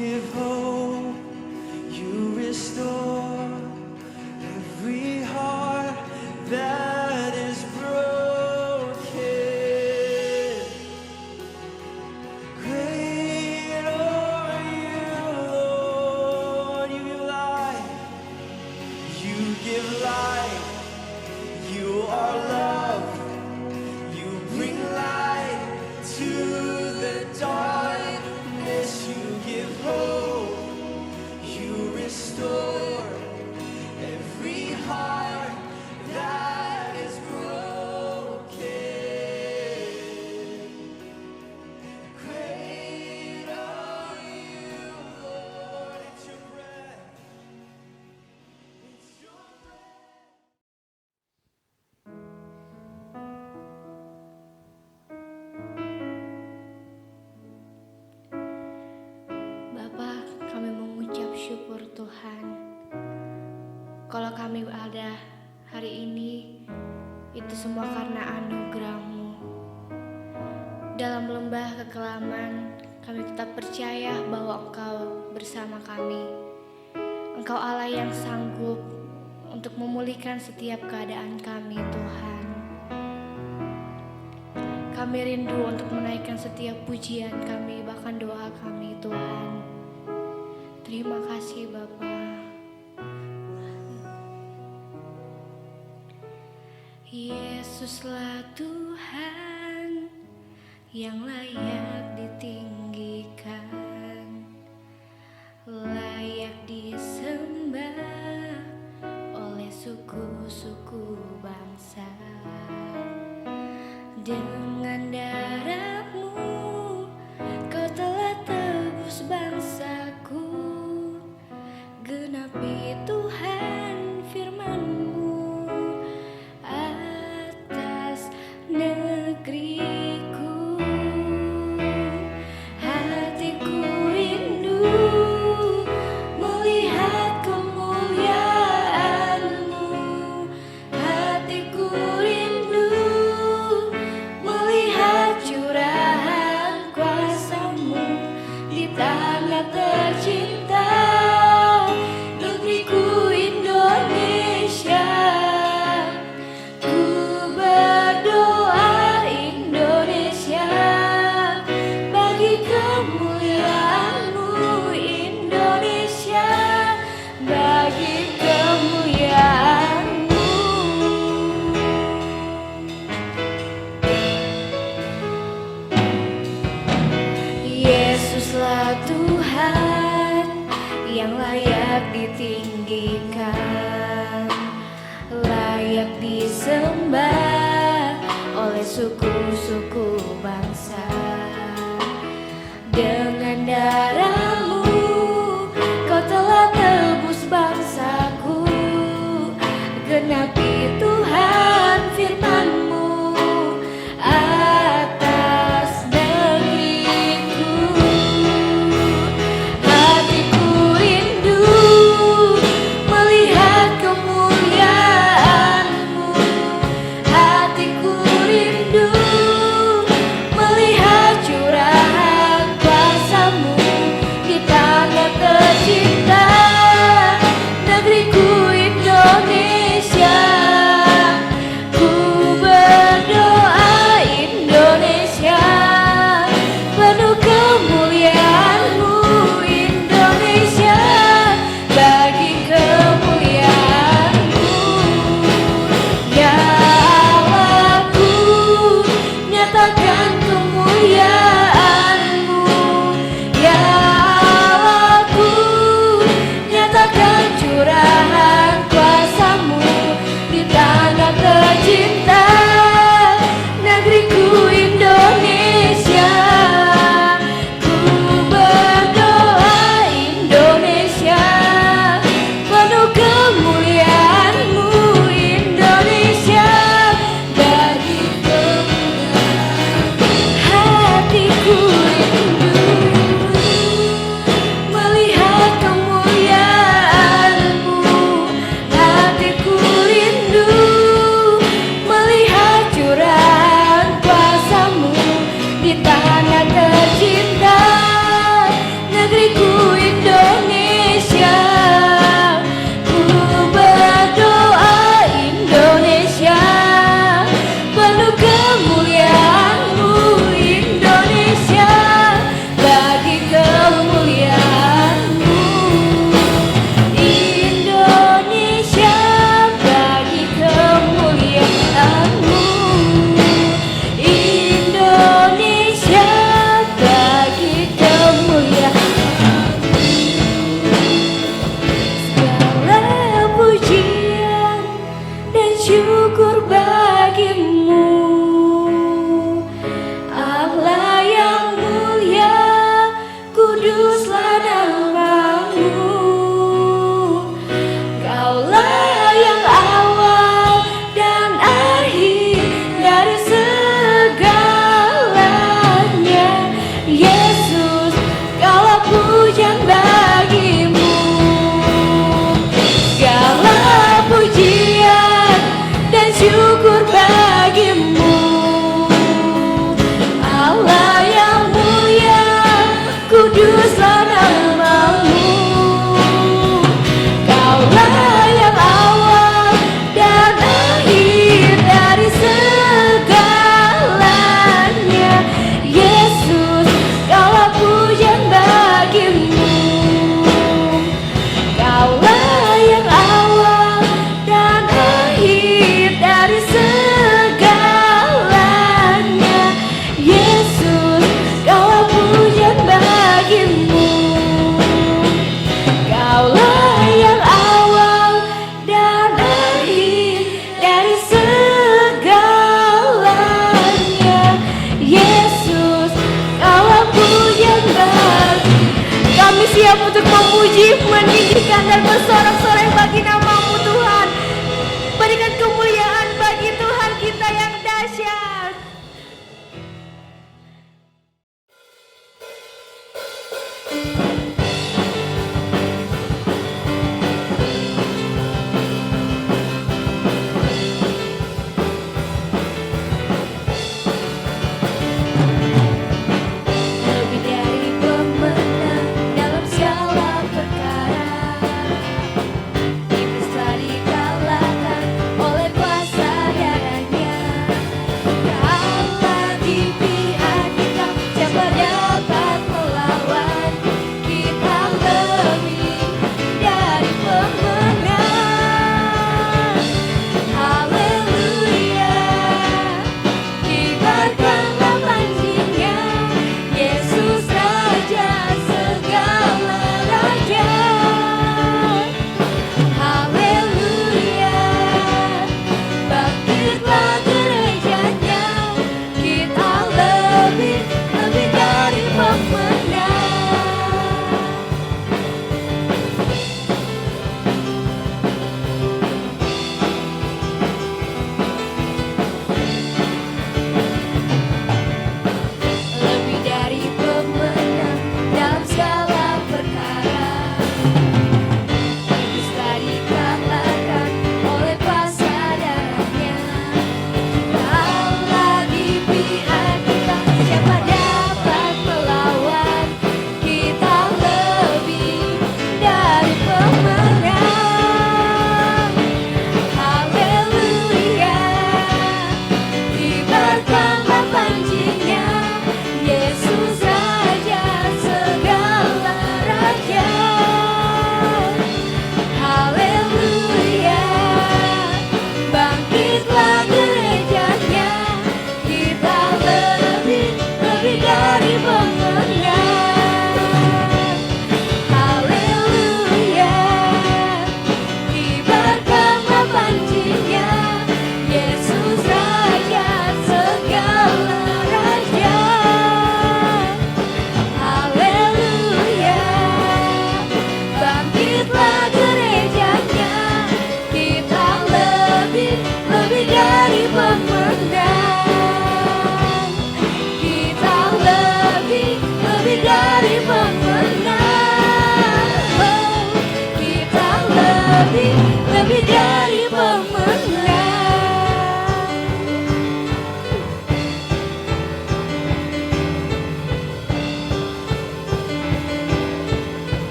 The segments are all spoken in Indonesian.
give hope, you restore every heart that is broken. Great are you, Lord, you give life, you are love, you bring light to the darkness, you give hope, you restore every heart that is broken. Great are you, Lord, it's your breath, it's your breath. Bapa, kami mengucap syukur Tuhan. Kalau kami ada hari ini, itu semua karena anugerah-Mu. Dalam lembah kekelaman, kami tetap percaya bahwa Engkau bersama kami. Engkau Allah yang sanggup untuk memulihkan setiap keadaan kami, Tuhan. Kami rindu untuk menaikkan setiap pujian kami, bahkan doa kami, Tuhan. Terima kasih Bapa. Yesuslah Tuhan yang layak ditinggikan, layak disembah oleh suku-suku bangsa. Dengan darah-Mu Kau telah tebus bangsaku, genapi Tuhan firman-Mu atas negeriku. Hatiku rindu melihat kemuliaan-Mu, hatiku rindu melihat curahan kuasa-Mu di tanah tercinta, negeriku Indonesia. Ku berdoa Indonesia, bagi kemuliaan-Mu Indonesia, bagi kemuliaan-Mu. Yesuslah Tuhan yang layak ditinggikan, layak disembah oleh suku-suku bangsa. Dengan darah-Mu Kau telah tebus bangsaku, genapi Tuhan firman-Mu atas negeriku. Hatiku rindu melihat kemuliaan-Mu, hatiku rindu melihat curahan kuasa-Mu di tanah tercinta, negeriku Indonesia. Ku berdoa Indonesia, penuh kemuliaan-Mu Indonesia, bagi kemuliaan-Mu. Ya Allahku, nyatakan kemuliaan-Mu. Ya Allahku, namamu. Kaulah yang awal dan akhir dari segalanya. Yesus, kaulah pujian bagimu. Kaulah yang awal dan akhir dari segalanya. Yesus, kaulah pujian bagimu. Kaulah yang awal dan akhir dari segalanya. Yesus, kaulah pujian bagi. Kami siap untuk memuji, meninggikan dan bersorak-sorai bagi namamu Tuhan. Berikan kemuliaan bagi Tuhan kita yang dahsyat. Lebih dari pemenang dalam segala perkara,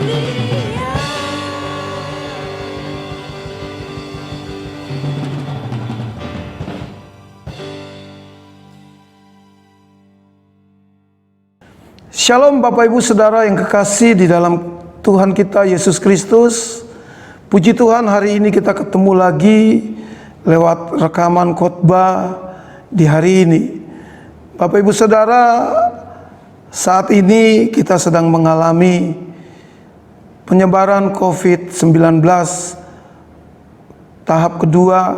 Shalom Bapak Ibu Saudara yang kekasih di dalam Tuhan kita Yesus Kristus. Puji Tuhan, hari ini kita ketemu lagi lewat rekaman khotbah di hari ini. Bapak Ibu Saudara, saat ini kita sedang mengalami penyebaran COVID-19 tahap kedua,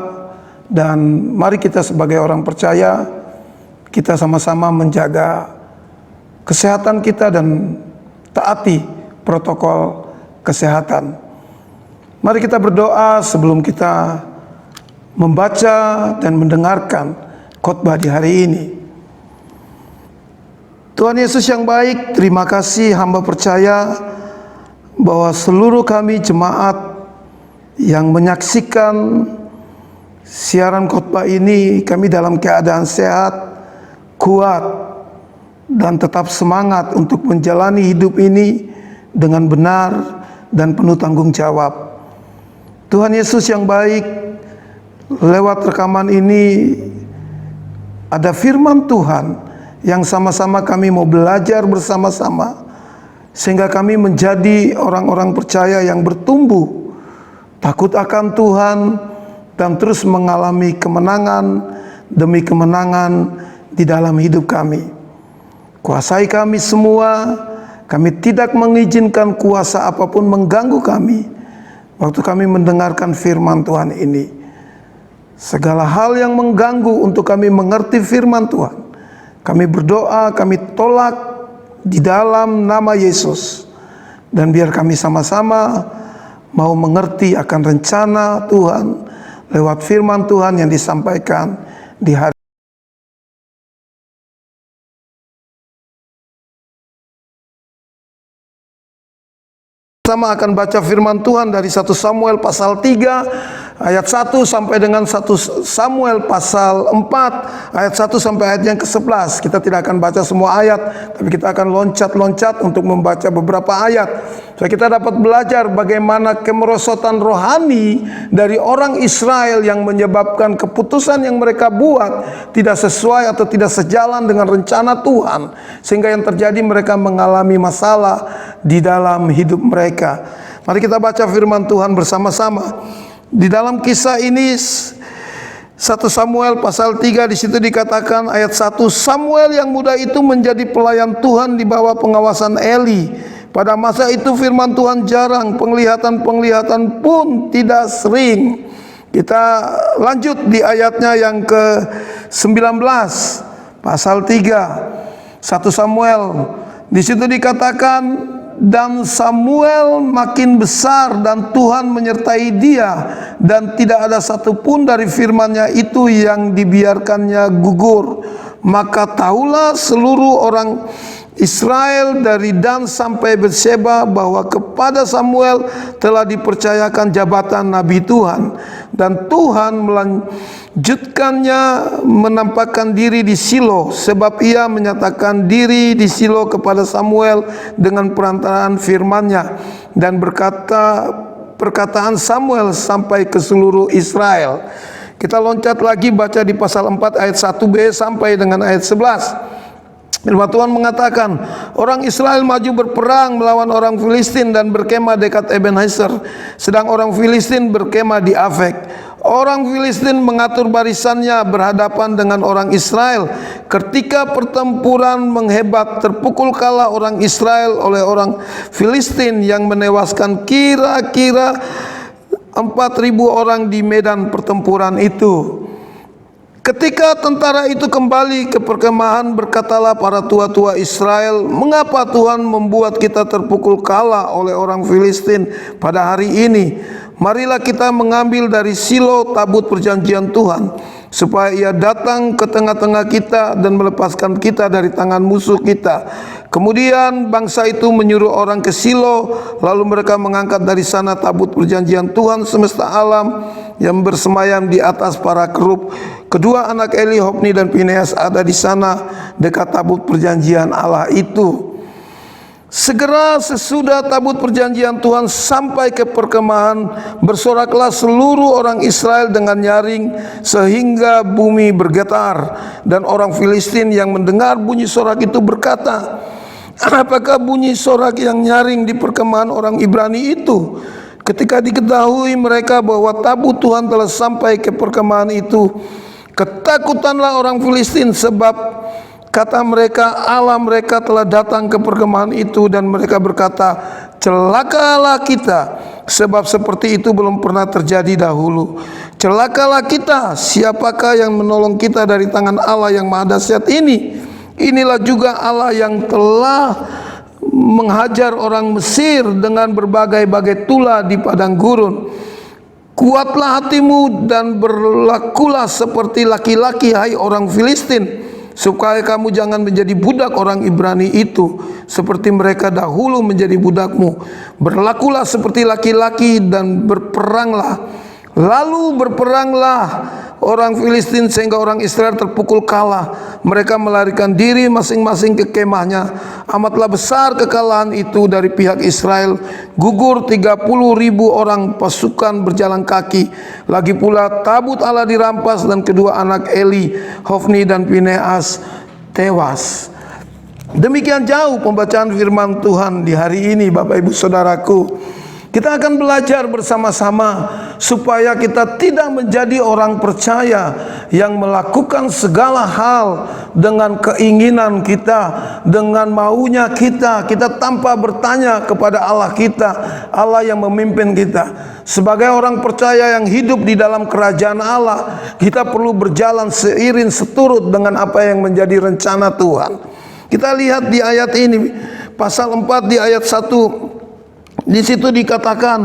dan mari kita sebagai orang percaya, kita sama-sama menjaga kesehatan kita dan taati protokol kesehatan. Mari kita berdoa sebelum kita membaca dan mendengarkan khotbah di hari ini. Tuhan Yesus yang baik, terima kasih, hamba percaya bahwa seluruh kami jemaat yang menyaksikan siaran khotbah ini, kami dalam keadaan sehat, kuat, dan tetap semangat untuk menjalani hidup ini dengan benar dan penuh tanggung jawab. Tuhan Yesus yang baik, lewat rekaman ini ada firman Tuhan yang sama-sama kami mau belajar bersama-sama, sehingga kami menjadi orang-orang percaya yang bertumbuh, takut akan Tuhan, dan terus mengalami kemenangan demi kemenangan di dalam hidup kami. Kuasai kami semua, kami tidak mengizinkan kuasa apapun mengganggu kami waktu kami mendengarkan firman Tuhan ini. Segala hal yang mengganggu untuk kami mengerti firman Tuhan, kami berdoa, kami tolak di dalam nama Yesus. Dan biar kami sama-sama mau mengerti akan rencana Tuhan lewat firman Tuhan yang disampaikan di hari sama akan baca firman Tuhan dari 1 Samuel pasal 3 ayat 1 sampai dengan 1 Samuel pasal 4 ayat 1 sampai ayat yang ke-11. Kita tidak akan baca semua ayat, tapi kita akan loncat-loncat untuk membaca beberapa ayat, supaya kita dapat belajar bagaimana kemerosotan rohani dari orang Israel yang menyebabkan keputusan yang mereka buat tidak sesuai atau tidak sejalan dengan rencana Tuhan, sehingga yang terjadi mereka mengalami masalah di dalam hidup mereka. Mari kita baca firman Tuhan bersama-sama. Di dalam kisah ini 1 Samuel pasal 3, di situ dikatakan ayat 1, Samuel yang muda itu menjadi pelayan Tuhan di bawah pengawasan Eli. Pada masa itu firman Tuhan jarang, penglihatan-penglihatan pun tidak sering. Kita lanjut di ayatnya yang ke-19 pasal 3 1 Samuel. Di situ dikatakan, dan Samuel makin besar dan Tuhan menyertai dia, dan tidak ada satupun dari firman-Nya itu yang dibiarkannya gugur. Maka tahulah seluruh orang Israel dari Dan sampai Berseba bahwa kepada Samuel telah dipercayakan jabatan Nabi Tuhan, dan Tuhan melanjutkannya menampakkan diri di Silo, sebab ia menyatakan diri di Silo kepada Samuel dengan perantaraan firman-Nya, dan perkataan Samuel sampai ke seluruh Israel. Kita loncat lagi baca di pasal 4 ayat 1b sampai dengan ayat 11. Firman Tuhan mengatakan, orang Israel maju berperang melawan orang Filistin dan berkemah dekat Ebenezer, sedang orang Filistin berkemah di Afek. Orang Filistin mengatur barisannya berhadapan dengan orang Israel. Ketika pertempuran menghebat, terpukul kalah orang Israel oleh orang Filistin yang menewaskan kira-kira 4.000 orang di medan pertempuran itu. Ketika tentara itu kembali ke perkemahan, berkatalah para tua-tua Israel, mengapa Tuhan membuat kita terpukul kalah oleh orang Filistin pada hari ini? Marilah kita mengambil dari Silo tabut perjanjian Tuhan, supaya ia datang ke tengah-tengah kita dan melepaskan kita dari tangan musuh kita. Kemudian bangsa itu menyuruh orang ke Silo, lalu mereka mengangkat dari sana tabut perjanjian Tuhan semesta alam yang bersemayam di atas para kerub. Kedua anak Eli, Hofni dan Fineas ada di sana dekat tabut perjanjian Allah itu. Segera sesudah tabut perjanjian Tuhan sampai ke perkemahan, bersoraklah seluruh orang Israel dengan nyaring sehingga bumi bergetar. Dan orang Filistin yang mendengar bunyi sorak itu berkata, apakah bunyi sorak yang nyaring di perkemahan orang Ibrani itu? Ketika diketahui mereka bahwa tabut Tuhan telah sampai ke perkemahan itu, ketakutanlah orang Filistin, sebab kata mereka, Allah mereka telah datang ke perkemahan itu. Dan mereka berkata, celakalah kita, sebab seperti itu belum pernah terjadi dahulu. Celakalah kita, siapakah yang menolong kita dari tangan Allah yang maha dahsyat ini? Inilah juga Allah yang telah menghajar orang Mesir dengan berbagai-bagai tulah di padang gurun. Kuatlah hatimu dan berlakulah seperti laki-laki, hai orang Filistin, supaya kamu jangan menjadi budak orang Ibrani itu, seperti mereka dahulu menjadi budakmu. Berlakulah seperti laki-laki dan berperanglah. Lalu berperanglah orang Filistin sehingga orang Israel terpukul kalah. Mereka melarikan diri masing-masing ke kemahnya. Amatlah besar kekalahan itu dari pihak Israel. Gugur 30.000 orang pasukan berjalan kaki. Lagi pula tabut Allah dirampas dan kedua anak Eli, Hofni dan Fineas tewas. Demikian jauh pembacaan firman Tuhan di hari ini, Bapak Ibu Saudaraku. Kita akan belajar bersama-sama supaya kita tidak menjadi orang percaya yang melakukan segala hal dengan keinginan kita, dengan maunya kita tanpa bertanya kepada Allah kita, Allah yang memimpin kita. Sebagai orang percaya yang hidup di dalam kerajaan Allah, kita perlu berjalan seiring seturut dengan apa yang menjadi rencana Tuhan. Kita lihat di ayat ini, pasal 4 di ayat 1. Di situ dikatakan,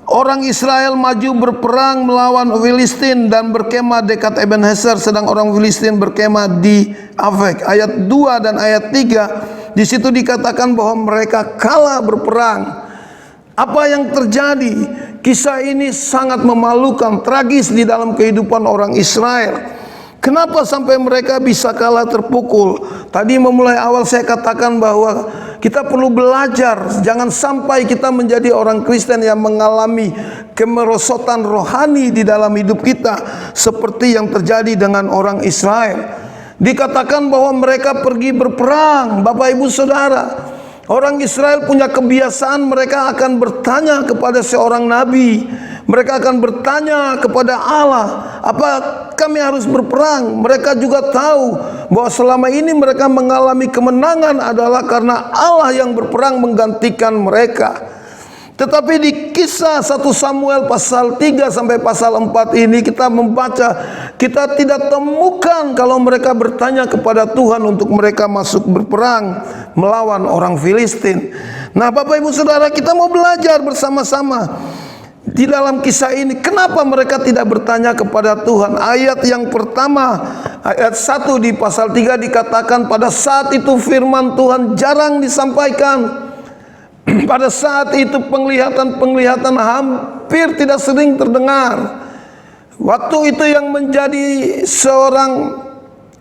orang Israel maju berperang melawan Filistin dan berkemah dekat Ebenezer, sedang orang Filistin berkemah di Afek. Ayat 2 dan ayat 3, di situ dikatakan bahwa mereka kalah berperang. Apa yang terjadi? Kisah ini sangat memalukan, tragis di dalam kehidupan orang Israel. Kenapa sampai mereka bisa kalah terpukul? Tadi memulai awal saya katakan bahwa kita perlu belajar, jangan sampai kita menjadi orang Kristen yang mengalami kemerosotan rohani di dalam hidup kita seperti yang terjadi dengan orang Israel. Dikatakan bahwa mereka pergi berperang, Bapak Ibu Saudara. Orang Israel punya kebiasaan, mereka akan bertanya kepada seorang nabi. Mereka akan bertanya kepada Allah, apa kami harus berperang? Mereka juga tahu bahwa selama ini mereka mengalami kemenangan adalah karena Allah yang berperang menggantikan mereka. Tetapi di kisah 1 Samuel pasal 3 sampai pasal 4 ini kita membaca, kita tidak temukan kalau mereka bertanya kepada Tuhan untuk mereka masuk berperang melawan orang Filistin. Nah, Bapak Ibu Saudara, kita mau belajar bersama-sama di dalam kisah ini, kenapa mereka tidak bertanya kepada Tuhan. Ayat yang pertama, ayat 1 di pasal 3 dikatakan, pada saat itu firman Tuhan jarang disampaikan. Pada saat itu penglihatan hampir tidak sering terdengar. Waktu itu yang menjadi seorang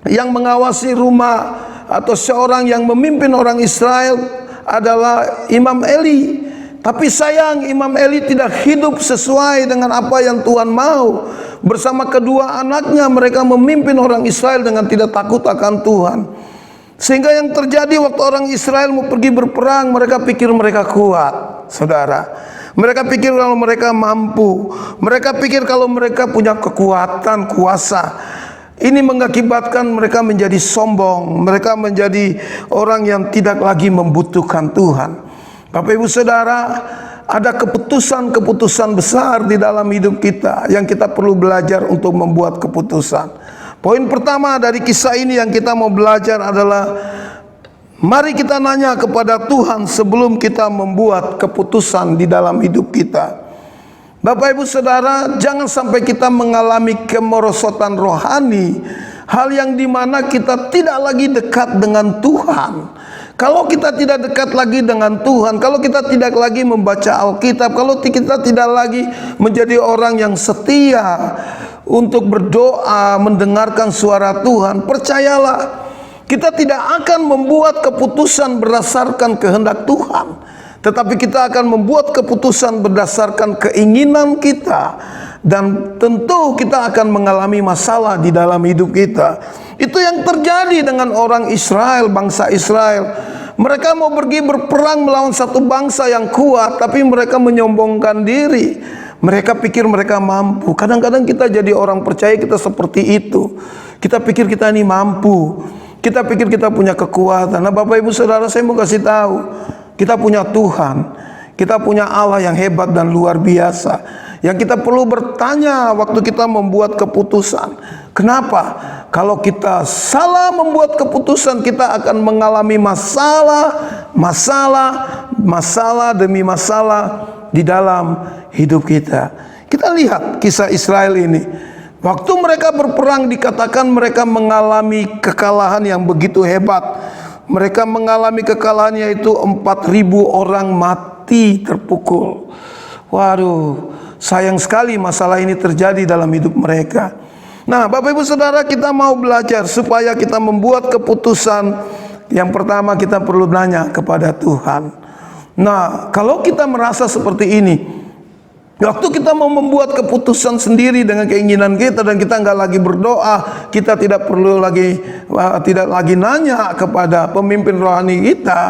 yang mengawasi rumah atau seorang yang memimpin orang Israel adalah Imam Eli. Tapi sayang, Imam Eli tidak hidup sesuai dengan apa yang Tuhan mau. Bersama kedua anaknya mereka memimpin orang Israel dengan tidak takut akan Tuhan. Sehingga yang terjadi waktu orang Israel mau pergi berperang, mereka pikir mereka kuat, saudara. Mereka pikir kalau mereka mampu. Mereka pikir kalau mereka punya kekuatan, kuasa. Ini mengakibatkan mereka menjadi sombong. Mereka menjadi orang yang tidak lagi membutuhkan Tuhan. Bapak Ibu Saudara, ada keputusan-keputusan besar di dalam hidup kita yang kita perlu belajar untuk membuat keputusan. Poin pertama dari kisah ini yang kita mau belajar adalah, mari kita nanya kepada Tuhan sebelum kita membuat keputusan di dalam hidup kita. Bapak Ibu Saudara, jangan sampai kita mengalami kemerosotan rohani, hal yang dimana kita tidak lagi dekat dengan Tuhan. Kalau kita tidak dekat lagi dengan Tuhan, kalau kita tidak lagi membaca Alkitab, kalau kita tidak lagi menjadi orang yang setia untuk berdoa, mendengarkan suara Tuhan, percayalah, Kita tidak akan membuat keputusan berdasarkan kehendak Tuhan, tetapi kita akan membuat keputusan berdasarkan keinginan kita. Dan tentu kita akan mengalami masalah di dalam hidup kita. Itu yang terjadi dengan orang Israel, bangsa Israel. Mereka mau pergi berperang melawan satu bangsa yang kuat, tapi mereka menyombongkan diri. Mereka pikir mereka mampu. Kadang-kadang kita jadi orang percaya kita seperti itu. Kita pikir kita ini mampu. Kita pikir kita punya kekuatan. Nah, Bapak Ibu Saudara, saya mau kasih tahu, kita punya Tuhan. Kita punya Allah yang hebat dan luar biasa. Yang kita perlu bertanya waktu kita membuat keputusan. Kenapa? Kalau kita salah membuat keputusan, kita akan mengalami masalah demi masalah di dalam hidup kita. Kita lihat kisah Israel ini. Waktu mereka berperang dikatakan mereka mengalami kekalahan yang begitu hebat. Mereka mengalami kekalahan, yaitu 4.000 orang mati terpukul. Waduh, sayang sekali masalah ini terjadi dalam hidup mereka. Nah, Bapak Ibu Saudara, kita mau belajar supaya kita membuat keputusan. Yang pertama, kita perlu nanya kepada Tuhan. Nah, kalau kita merasa seperti ini, waktu kita mau membuat keputusan sendiri dengan keinginan kita dan kita nggak lagi berdoa, kita tidak perlu lagi nanya kepada pemimpin rohani kita.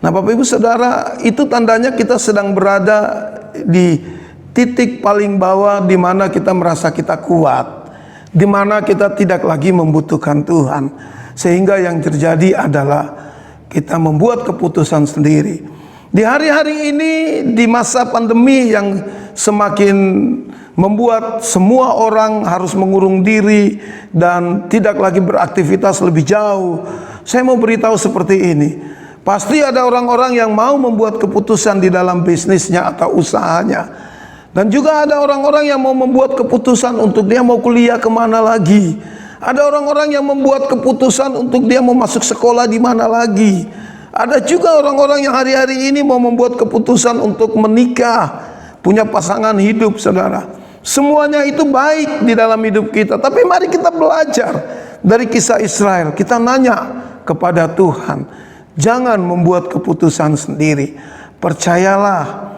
Nah, Bapak Ibu Saudara, itu tandanya kita sedang berada di titik paling bawah, di mana kita merasa kita kuat, di mana kita tidak lagi membutuhkan Tuhan. Sehingga yang terjadi adalah kita membuat keputusan sendiri. Di hari-hari ini, di masa pandemi yang semakin membuat semua orang harus mengurung diri dan tidak lagi beraktivitas lebih jauh, saya mau beritahu seperti ini. Pasti ada orang-orang yang mau membuat keputusan di dalam bisnisnya atau usahanya. Dan juga ada orang-orang yang mau membuat keputusan untuk dia mau kuliah kemana lagi. Ada orang-orang yang membuat keputusan untuk dia mau masuk sekolah di mana lagi. Ada juga orang-orang yang hari-hari ini mau membuat keputusan untuk menikah, punya pasangan hidup, saudara. Semuanya itu baik di dalam hidup kita. Tapi mari kita belajar dari kisah Israel. Kita nanya kepada Tuhan. Jangan membuat keputusan sendiri. Percayalah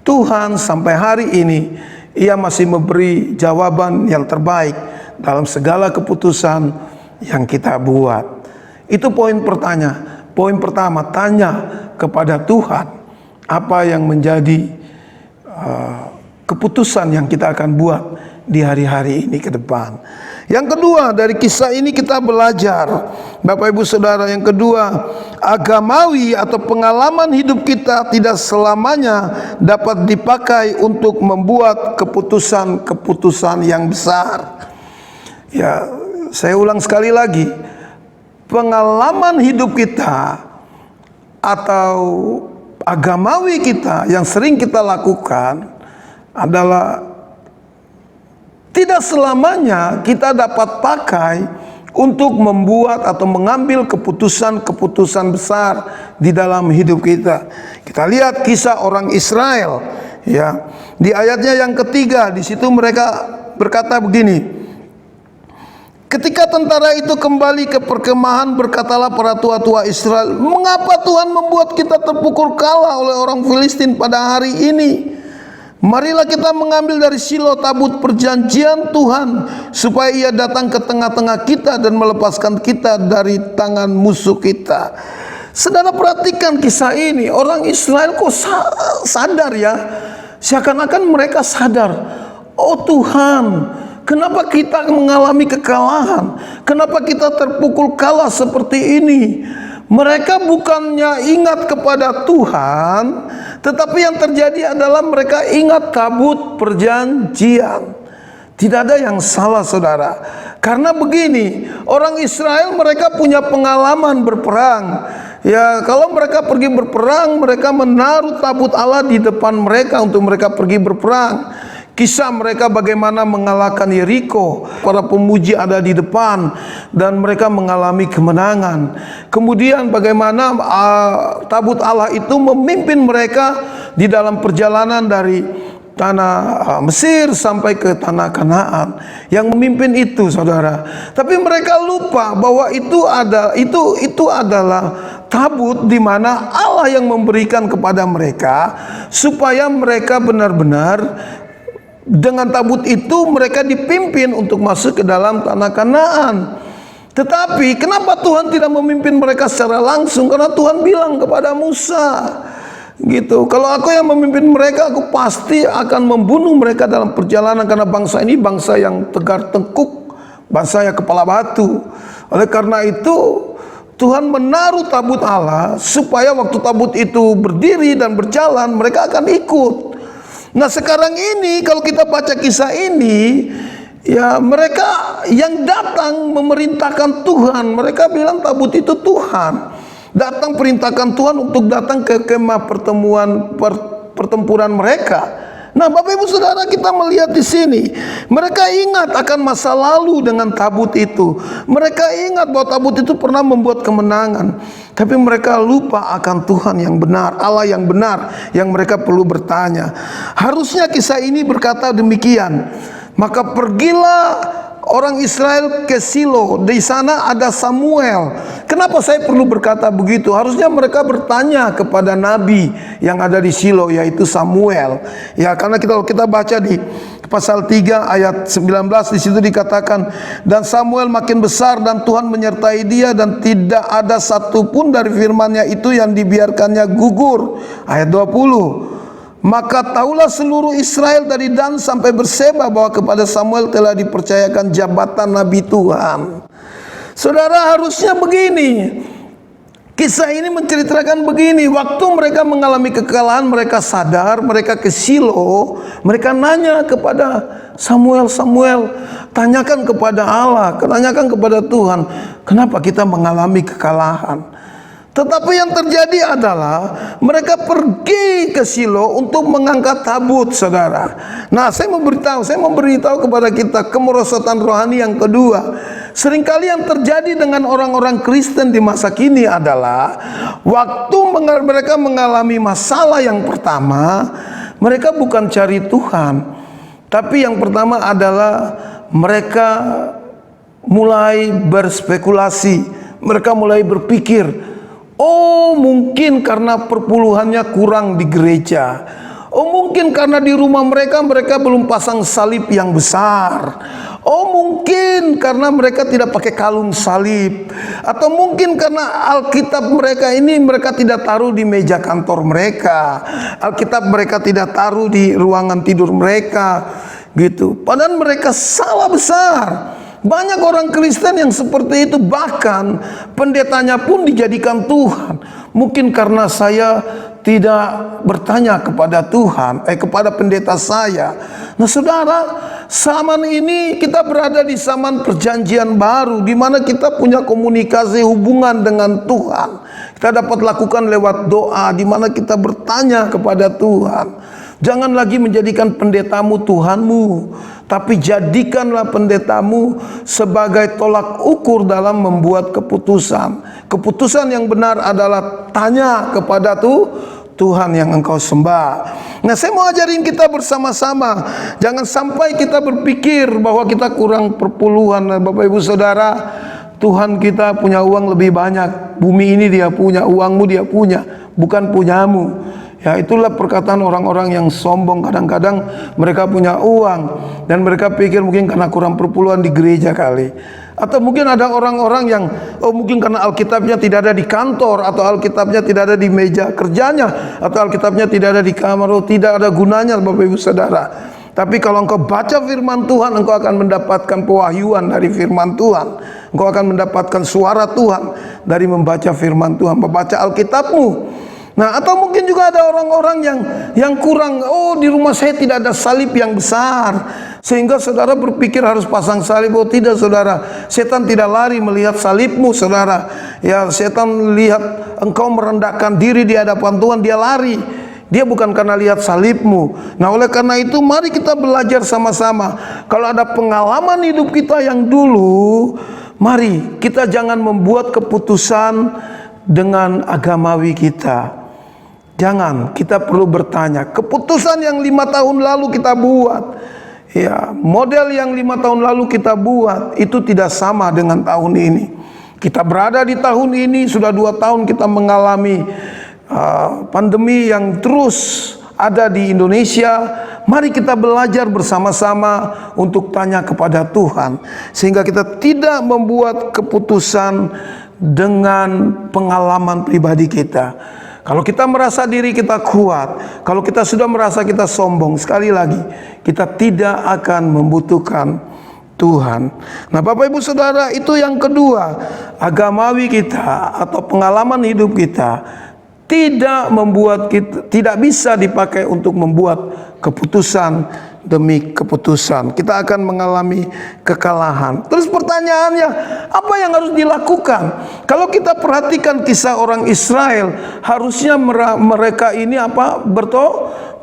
Tuhan sampai hari ini Ia masih memberi jawaban yang terbaik dalam segala keputusan yang kita buat. Itu poin pertama, tanya kepada Tuhan apa yang menjadi keputusan yang kita akan buat di hari-hari ini ke depan. Yang kedua, dari kisah ini kita belajar, Bapak Ibu Saudara, yang kedua, agamawi atau pengalaman hidup kita tidak selamanya dapat dipakai untuk membuat keputusan-keputusan yang besar. Ya, saya ulang sekali lagi, pengalaman hidup kita atau agamawi kita yang sering kita lakukan adalah tidak selamanya kita dapat pakai untuk membuat atau mengambil keputusan-keputusan besar di dalam hidup kita. Kita lihat kisah orang Israel, ya. Di ayatnya yang ketiga, di situ mereka berkata begini. Ketika tentara itu kembali ke perkemahan, berkatalah para tua-tua Israel, "Mengapa Tuhan membuat kita terpukul kalah oleh orang Filistin pada hari ini? Marilah kita mengambil dari Shilo tabut perjanjian Tuhan, supaya ia datang ke tengah-tengah kita dan melepaskan kita dari tangan musuh kita." Saudara, perhatikan kisah ini. Orang Israel kok sadar, ya, seakan-akan mereka sadar, oh Tuhan, kenapa kita mengalami kekalahan? Kenapa kita terpukul kalah seperti ini? Mereka bukannya ingat kepada Tuhan, tetapi yang terjadi adalah mereka ingat tabut perjanjian. Tidak ada yang salah, saudara. Karena begini, orang Israel mereka punya pengalaman berperang. Ya, kalau mereka pergi berperang, mereka menaruh tabut Allah di depan mereka untuk mereka pergi berperang. Kisah mereka bagaimana mengalahkan Yeriko, para pemuji ada di depan dan mereka mengalami kemenangan. Kemudian bagaimana tabut Allah itu memimpin mereka di dalam perjalanan dari tanah Mesir sampai ke tanah Kanaan. Yang memimpin itu, saudara. Tapi mereka lupa bahwa itu adalah tabut di mana Allah yang memberikan kepada mereka supaya mereka benar-benar dengan tabut itu mereka dipimpin untuk masuk ke dalam tanah Kanaan. Tetapi kenapa Tuhan tidak memimpin mereka secara langsung? Karena Tuhan bilang kepada Musa, gitu, kalau aku yang memimpin mereka, aku pasti akan membunuh mereka dalam perjalanan, karena bangsa ini bangsa yang tegar tengkuk, bangsa yang kepala batu. Oleh karena itu Tuhan menaruh tabut Allah supaya waktu tabut itu berdiri dan berjalan, mereka akan ikut. Nah sekarang ini kalau kita baca kisah ini, ya mereka yang datang memerintahkan Tuhan, mereka bilang tabut itu Tuhan. Datang perintahkan Tuhan untuk datang ke kemah pertempuran mereka. Nah, Bapak Ibu Saudara, kita melihat di sini, mereka ingat akan masa lalu dengan tabut itu. Mereka ingat bahwa tabut itu pernah membuat kemenangan. Tapi mereka lupa akan Tuhan yang benar, Allah yang benar, yang mereka perlu bertanya. Harusnya kisah ini berkata demikian. Maka pergilah orang Israel ke Silo, di sana ada Samuel. Kenapa saya perlu berkata begitu? Harusnya mereka bertanya kepada nabi yang ada di Silo, yaitu Samuel. Ya, karena kita baca di pasal 3 ayat 19, di situ dikatakan, dan Samuel makin besar dan Tuhan menyertai dia, dan tidak ada satupun dari firman-Nya itu yang dibiarkannya gugur. Ayat 20. Maka tahulah seluruh Israel dari Dan sampai Berseba bahwa kepada Samuel telah dipercayakan jabatan Nabi Tuhan. Saudara, harusnya begini. Kisah ini menceritakan begini. Waktu mereka mengalami kekalahan, mereka sadar, mereka ke Silo, mereka nanya kepada Samuel, tanyakan kepada Allah, tanyakan kepada Tuhan, kenapa kita mengalami kekalahan? Tetapi yang terjadi adalah mereka pergi ke Silo untuk mengangkat tabut, saudara. Nah, saya memberitahu kepada kita kemerosotan rohani yang kedua. Seringkali yang terjadi dengan orang-orang Kristen di masa kini adalah waktu mereka mengalami masalah yang pertama, mereka bukan cari Tuhan. Tapi yang pertama adalah mereka mulai berspekulasi, mereka mulai berpikir, oh mungkin karena perpuluhannya kurang di gereja. Oh mungkin karena di rumah mereka belum pasang salib yang besar. Oh mungkin karena mereka tidak pakai kalung salib. Atau mungkin karena Alkitab mereka ini mereka tidak taruh di meja kantor mereka. Alkitab mereka tidak taruh di ruangan tidur mereka, gitu. Padahal mereka salah besar. Banyak orang Kristen yang seperti itu, bahkan pendetanya pun dijadikan Tuhan. Mungkin karena saya tidak bertanya kepada Tuhan, kepada pendeta saya. Nah saudara, zaman ini kita berada di zaman perjanjian baru, di mana kita punya komunikasi hubungan dengan Tuhan. Kita dapat lakukan lewat doa, di mana kita bertanya kepada Tuhan. Jangan lagi menjadikan pendetamu Tuhanmu, tapi jadikanlah pendetamu sebagai tolak ukur dalam membuat keputusan. Keputusan yang benar adalah tanya kepada Tuhan yang engkau sembah. Nah, saya mau ajarin kita bersama-sama, jangan sampai kita berpikir bahwa kita kurang perpuluhan. Bapak Ibu Saudara, Tuhan kita punya uang lebih banyak. Bumi ini dia punya, uangmu dia punya, bukan punyamu. Ya, itulah perkataan orang-orang yang sombong. Kadang-kadang mereka punya uang dan mereka pikir mungkin karena kurang perpuluhan di gereja kali. Atau mungkin ada orang-orang yang mungkin karena Alkitabnya tidak ada di kantor, atau Alkitabnya tidak ada di meja kerjanya, atau Alkitabnya tidak ada di kamar. Tidak ada gunanya, Bapak Ibu Saudara. Tapi kalau engkau baca firman Tuhan, engkau akan mendapatkan pewahyuan dari firman Tuhan. Engkau akan mendapatkan suara Tuhan dari membaca firman Tuhan, membaca Alkitabmu. Nah, atau mungkin juga ada orang-orang yang kurang, di rumah saya tidak ada salib yang besar, sehingga saudara berpikir harus pasang salib. Oh tidak, saudara, setan tidak lari melihat salibmu, saudara. Ya, setan lihat engkau merendahkan diri di hadapan Tuhan, dia lari. Dia bukan karena lihat salibmu. Nah, oleh karena itu mari kita belajar sama-sama. Kalau ada pengalaman hidup kita yang dulu, mari kita jangan membuat keputusan dengan agamawi kita. Jangan, kita perlu bertanya. Keputusan yang 5 tahun lalu kita buat, ya, model yang 5 tahun lalu kita buat, itu tidak sama dengan tahun ini. Kita berada di tahun ini, sudah 2 tahun kita mengalami pandemi yang terus ada di Indonesia. Mari kita belajar bersama-sama untuk tanya kepada Tuhan, sehingga kita tidak membuat keputusan dengan pengalaman pribadi kita. Kalau kita merasa diri kita kuat, kalau kita sudah merasa kita sombong, sekali lagi kita tidak akan membutuhkan Tuhan. Nah, Bapak Ibu Saudara, itu yang kedua. Agamawi kita atau pengalaman hidup kita tidak bisa dipakai untuk membuat keputusan demi keputusan. Kita akan mengalami kekalahan. Terus pertanyaannya, apa yang harus dilakukan? Kalau kita perhatikan kisah orang Israel, harusnya mereka ini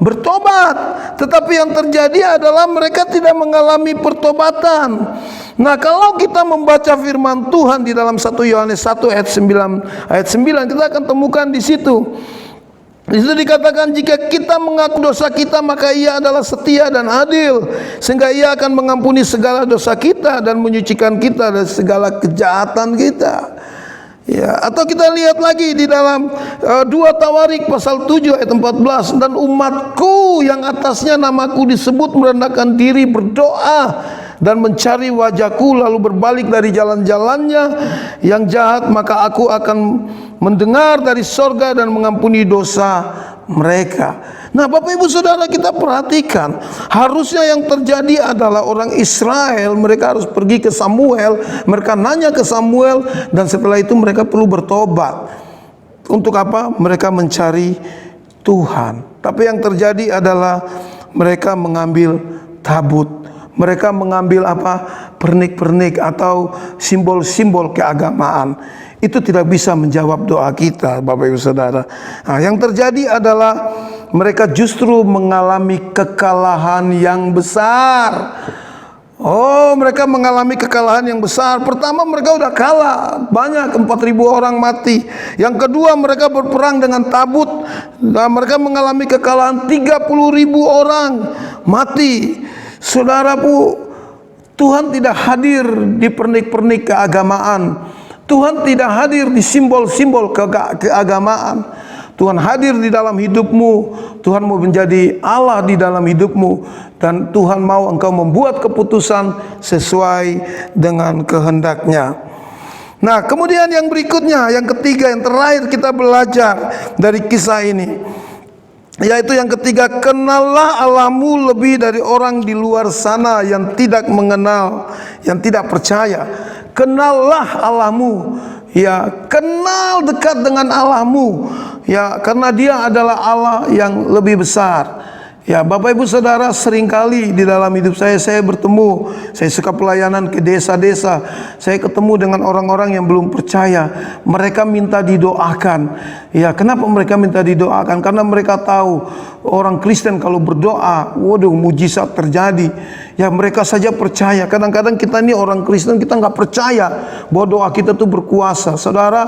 bertobat. Tetapi yang terjadi adalah mereka tidak mengalami pertobatan. Nah, kalau kita membaca firman Tuhan di dalam 1 Yohanes 1 ayat 9, kita akan temukan di situ. Di situ dikatakan, jika kita mengaku dosa kita, maka Ia adalah setia dan adil, sehingga Ia akan mengampuni segala dosa kita dan menyucikan kita dari segala kejahatan kita. Ya, atau kita lihat lagi di dalam 2 Tawarik pasal 7 ayat 14, dan umatku yang atasnya namaku disebut merendahkan diri, berdoa dan mencari wajahku, lalu berbalik dari jalan-jalannya yang jahat, maka aku akan mendengar dari sorga dan mengampuni dosa mereka. Nah, Bapak Ibu Saudara, kita perhatikan, harusnya yang terjadi adalah orang Israel, mereka harus pergi ke Samuel, mereka nanya ke Samuel, dan setelah itu mereka perlu bertobat. Untuk apa? Mereka mencari Tuhan. Tapi yang terjadi adalah mereka mengambil tabut, mereka mengambil pernik-pernik atau simbol-simbol keagamaan. Itu tidak bisa menjawab doa kita, Bapak Ibu Saudara. Nah, yang terjadi adalah mereka justru mengalami kekalahan yang besar. Oh, mereka mengalami kekalahan yang besar. Pertama, mereka udah kalah, banyak, 4.000 orang mati. Yang kedua, mereka berperang dengan tabut, dan mereka mengalami kekalahan, 30.000 orang mati. Saudaraku, Tuhan tidak hadir di pernik-pernik keagamaan. Tuhan tidak hadir di simbol-simbol keagamaan. Tuhan hadir di dalam hidupmu. Tuhan mau menjadi Allah di dalam hidupmu, dan Tuhan mau engkau membuat keputusan sesuai dengan kehendaknya. Nah, kemudian yang berikutnya, yang ketiga, yang terakhir kita belajar dari kisah ini, yaitu yang ketiga, kenallah Allahmu lebih dari orang di luar sana yang tidak mengenal, yang tidak percaya. Kenallah Allahmu, ya, kenal dekat dengan Allahmu, ya, karena Dia adalah Allah yang lebih besar. Ya, Bapak Ibu Saudara, seringkali di dalam hidup saya bertemu, saya suka pelayanan ke desa-desa, saya ketemu dengan orang-orang yang belum percaya. Mereka minta didoakan. Ya, kenapa mereka minta didoakan? Karena mereka tahu orang Kristen kalau berdoa, waduh, mujizat terjadi. Ya, mereka saja percaya. Kadang-kadang kita ini orang Kristen, kita nggak percaya bahwa doa kita tuh berkuasa. Saudara,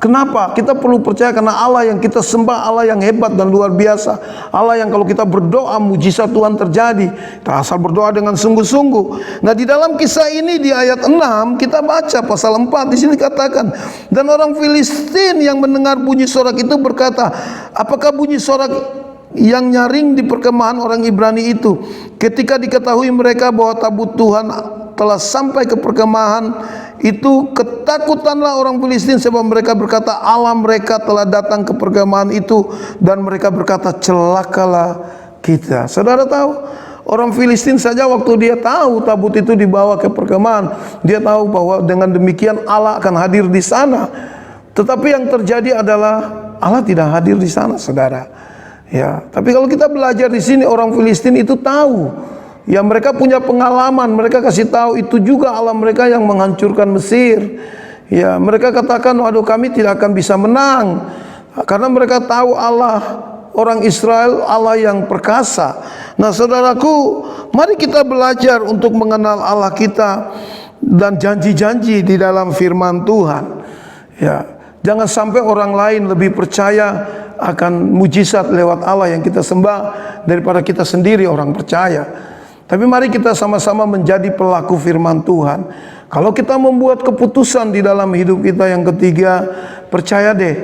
kenapa? Kita perlu percaya karena Allah yang kita sembah, Allah yang hebat dan luar biasa. Allah yang kalau kita berdoa, mujizat Tuhan terjadi. Kita asal berdoa dengan sungguh-sungguh. Nah, di dalam kisah ini di ayat 6 kita baca pasal 4, di sini katakan, dan orang Filistin yang mendengar bunyi sorak itu berkata, apakah bunyi sorak yang nyaring di perkemahan orang Ibrani itu? Ketika diketahui mereka bahwa tabut Tuhan telah sampai ke perkemahan itu, ketakutanlah orang Filistin, sebab mereka berkata, Allah mereka telah datang ke perkemahan itu, dan mereka berkata, celakalah kita. Saudara tahu, orang Filistin saja waktu dia tahu tabut itu dibawa ke perkemahan, dia tahu bahwa dengan demikian Allah akan hadir di sana. Tetapi yang terjadi adalah Allah tidak hadir di sana, saudara. Ya, tapi kalau kita belajar di sini, orang Filistin itu tahu. Ya, mereka punya pengalaman, mereka kasih tahu itu juga Allah mereka yang menghancurkan Mesir. Ya, mereka katakan, waduh, kami tidak akan bisa menang, karena mereka tahu Allah orang Israel, Allah yang perkasa. Nah, saudaraku, mari kita belajar untuk mengenal Allah kita dan janji-janji di dalam firman Tuhan. Ya, jangan sampai orang lain lebih percaya akan mujizat lewat Allah yang kita sembah daripada kita sendiri orang percaya. Tapi mari kita sama-sama menjadi pelaku firman Tuhan. Kalau kita membuat keputusan di dalam hidup kita, yang ketiga, percaya deh,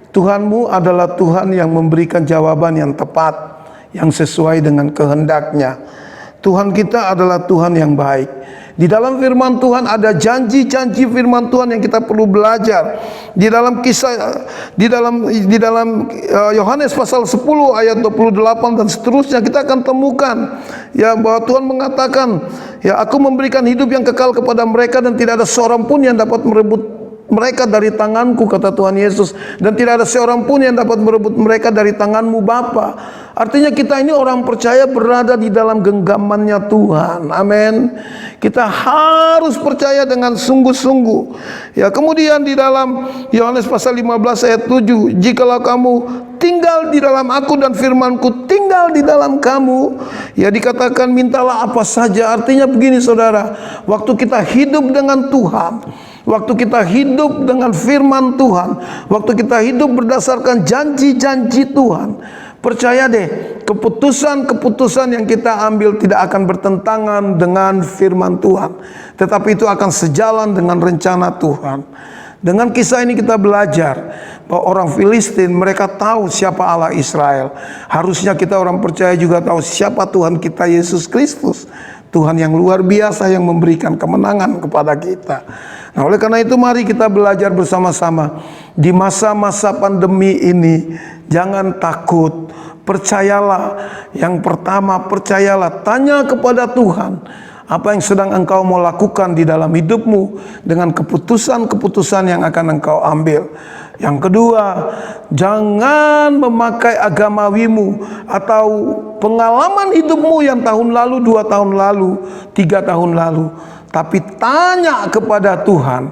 Tuhanmu adalah Tuhan yang memberikan jawaban yang tepat, yang sesuai dengan kehendaknya. Tuhan kita adalah Tuhan yang baik. Di dalam firman Tuhan ada janji-janji firman Tuhan yang kita perlu belajar. Di dalam kisah di dalam Yohanes pasal 10 ayat 28 dan seterusnya kita akan temukan ya bahwa Tuhan mengatakan, ya, aku memberikan hidup yang kekal kepada mereka dan tidak ada seorang pun yang dapat merebut mereka dari tanganku, kata Tuhan Yesus, dan tidak ada seorang pun yang dapat merebut mereka dari tanganmu Bapa. Artinya kita ini orang percaya berada di dalam genggamannya Tuhan. Amin. Kita harus percaya dengan sungguh-sungguh. Ya, kemudian di dalam Yohanes pasal 15 ayat 7, jikalau kamu tinggal di dalam aku dan firmanku tinggal di dalam kamu, ya dikatakan mintalah apa saja. Artinya begini saudara, waktu kita hidup dengan Tuhan, waktu kita hidup dengan firman Tuhan, waktu kita hidup berdasarkan janji-janji Tuhan, percaya deh, keputusan-keputusan yang kita ambil tidak akan bertentangan dengan firman Tuhan, tetapi itu akan sejalan dengan rencana Tuhan. Dengan kisah ini kita belajar bahwa orang Filistin mereka tahu siapa Allah Israel. Harusnya kita orang percaya juga tahu siapa Tuhan kita Yesus Kristus. Tuhan yang luar biasa yang memberikan kemenangan kepada kita. Nah, oleh karena itu mari kita belajar bersama-sama. Di masa-masa pandemi ini jangan takut. Percayalah. Yang pertama, percayalah, tanya kepada Tuhan apa yang sedang engkau mau lakukan di dalam hidupmu dengan keputusan-keputusan yang akan engkau ambil. Yang kedua, jangan memakai agamawimu atau pengalaman hidupmu yang tahun lalu, 2 tahun lalu, 3 tahun lalu, tapi tanya kepada Tuhan.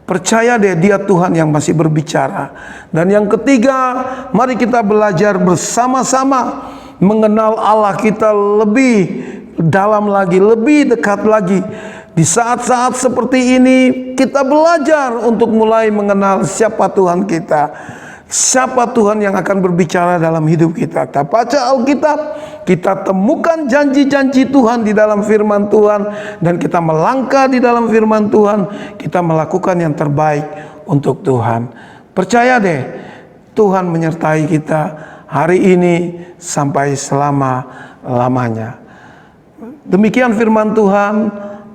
Percaya deh, dia Tuhan yang masih berbicara. Dan yang ketiga, mari kita belajar bersama-sama mengenal Allah kita lebih dalam lagi, lebih dekat lagi. Di saat-saat seperti ini kita belajar untuk mulai mengenal siapa Tuhan kita, siapa Tuhan yang akan berbicara dalam hidup kita. Kita baca Alkitab, kita temukan janji-janji Tuhan di dalam firman Tuhan, dan kita melangkah di dalam firman Tuhan, kita melakukan yang terbaik untuk Tuhan. Percaya deh, Tuhan menyertai kita hari ini sampai selama-lamanya. Demikian firman Tuhan.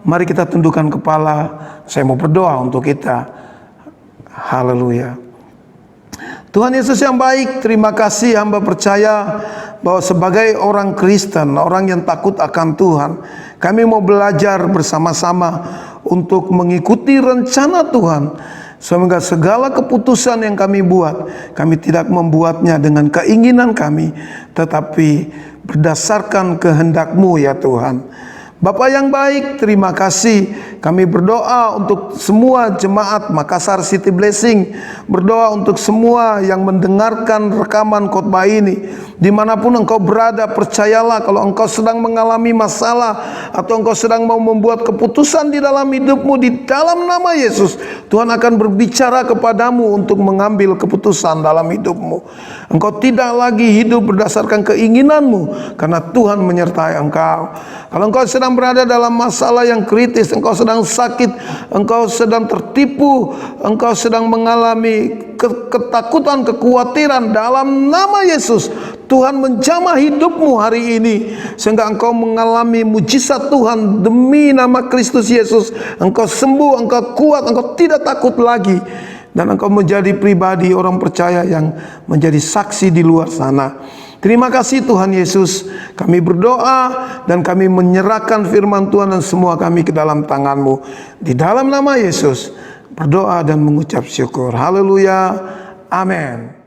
Mari kita tundukkan kepala. Saya mau berdoa untuk kita. Haleluya. Tuhan Yesus yang baik, terima kasih, hamba percaya bahwa sebagai orang Kristen, orang yang takut akan Tuhan, kami mau belajar bersama-sama untuk mengikuti rencana Tuhan. Semoga segala keputusan yang kami buat, kami tidak membuatnya dengan keinginan kami, tetapi berdasarkan kehendak-Mu ya Tuhan. Bapa yang baik, terima kasih. Kami berdoa untuk semua jemaat Makassar City Blessing, berdoa untuk semua yang mendengarkan rekaman khotbah ini. Dimanapun engkau berada, percayalah kalau engkau sedang mengalami masalah atau engkau sedang mau membuat keputusan di dalam hidupmu, di dalam nama Yesus, Tuhan akan berbicara kepadamu untuk mengambil keputusan dalam hidupmu. Engkau tidak lagi hidup berdasarkan keinginanmu, karena Tuhan menyertai engkau. Kalau engkau sedang berada dalam masalah yang kritis, engkau sedang sakit, engkau sedang tertipu, engkau sedang mengalami ketakutan, kekhawatiran, dalam nama Yesus, Tuhan menjamah hidupmu hari ini sehingga engkau mengalami mujizat Tuhan demi nama Kristus Yesus. Engkau sembuh, engkau kuat, engkau tidak takut lagi, dan engkau menjadi pribadi orang percaya yang menjadi saksi di luar sana. Terima kasih Tuhan Yesus. Kami berdoa dan kami menyerahkan firman Tuhan dan semua kami ke dalam tangan-Mu. Di dalam nama Yesus berdoa dan mengucap syukur. Haleluya. Amin.